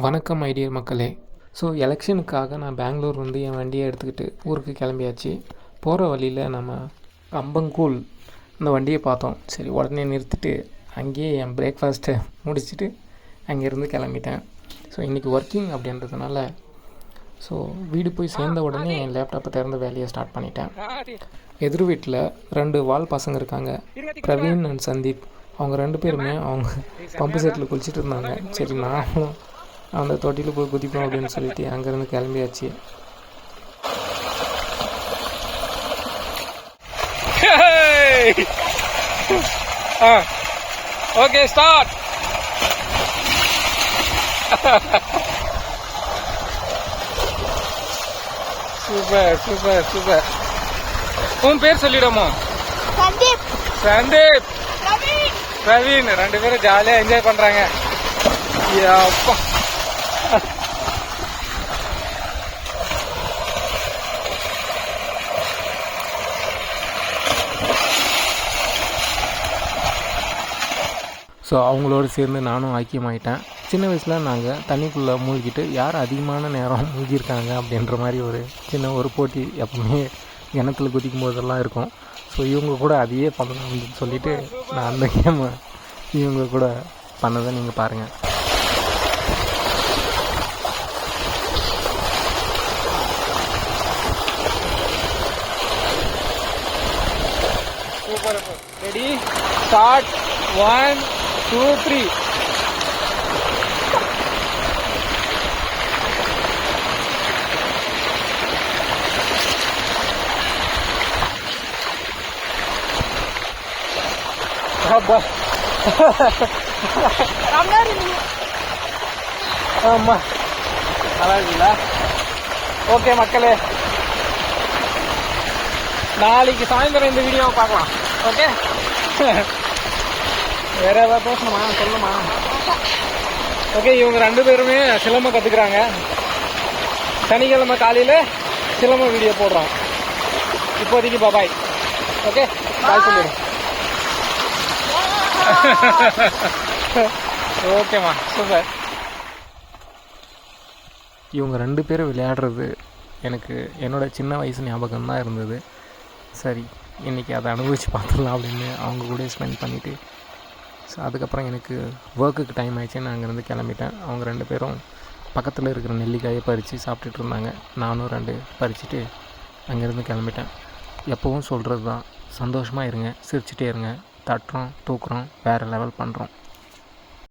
வணக்கம் ஐடியர் மக்களே. ஸோ எலெக்ஷனுக்காக நான் பெங்களூர் வந்து என் வண்டியை எடுத்துக்கிட்டு ஊருக்கு கிளம்பியாச்சு. போகிற வழியில் நம்ம கம்பங்கூழ் இந்த வண்டியை பார்த்தோம். சரி, உடனே நிறுத்திட்டு அங்கேயே என் பிரேக்ஃபாஸ்ட்டை முடிச்சுட்டு அங்கேருந்து கிளம்பிட்டேன். ஸோ இன்றைக்கி ஒர்க்கிங் அப்படின்றதுனால ஸோ வீடு போய் சேர்ந்த உடனே என் லேப்டாப்பை திறந்த வேலையை ஸ்டார்ட் பண்ணிட்டேன். எதிர் வீட்டில் 2 வால் பசங்க இருக்காங்க, பிரவீன் அண்ட் சந்தீப். அவங்க 2 பேருமே அவங்க பம்பு செட்டில் குளிச்சுட்டு இருந்தாங்க. சரி, நானும் அந்த தொட்டியில் போய் குதிப்போம் அப்படின்னு சொல்லிட்டு அங்கேருந்து கிளம்பியாச்சு. Okay, start. Super super super. உன் பேர் சொல்லிடுமோ? சந்தீப். சந்தீப், பிரவீன் 2 பேரும் ஜாலியாக என்ஜாய் பண்ணுறாங்க. அப்பா, ஸோ அவங்களோடு சேர்ந்து நானும் ஐக்கியமாயிட்டேன். சின்ன வயசில் நாங்கள் தண்ணிக்குள்ளே மூழ்கிட்டு யார் அதிகமான நேரம் மூழ்கியிருக்காங்க அப்படின்ற மாதிரி ஒரு போட்டி எப்பவுமே கிணத்துல குதிக்கும் போதெல்லாம் இருக்கும். ஸோ இவங்க கூட அதையே பண்ணணும் அப்படின்னு சொல்லிவிட்டு நான் அந்த கேமை இவங்க கூட பண்ணதை நீங்கள் பாருங்கள். சூப்பர். Ready, start. 1 2 3. அப்பா, ஆமா, நல்லா இருக்குல்ல? ஓகே மக்களே, நாளைக்கு சாயந்தரம் இந்த வீடியோவை பார்க்கலாம். ஓகே, வேற ஏதாவது பேசணுமா, சொல்லணுமா? ஓகே, இவங்க 2 பேருமே சிலம்பம் கற்றுக்குறாங்க. சனிக்கிழமை காலையில் சிலம்பம் வீடியோ போடுறோம். இப்போதைக்கு பாய். ஓகே, பாய் சொல்லிடுறோம். ஓகேம்மா, சூப்பர். இவங்க 2 பேரும் விளையாடுறது எனக்கு என்னோட சின்ன வயசு ஞாபகம் தான் இருந்தது. சரி, இன்றைக்கி அதை அனுபவித்து பார்த்துடலாம் அப்படின்னு அவங்க கூட ஸ்பெண்ட் பண்ணிவிட்டு ஸோ அதுக்கப்புறம் எனக்கு ஒர்க்குக்கு டைம் ஆகிடுச்சு. நான் அங்கேருந்து கிளம்பிட்டேன். அவங்க 2 பேரும் பக்கத்தில் இருக்கிற நெல்லிக்காயை பறித்து சாப்பிட்டுட்டு இருந்தாங்க. நானும் 2 பறிச்சுட்டு அங்கேருந்து கிளம்பிட்டேன். எப்போவும் சொல்கிறது தான், சந்தோஷமாக இருங்க, சிரிச்சுட்டே இருங்க, தட்டுறோம் தூக்குறோம், வேறு லெவல் பண்ணுறோம்.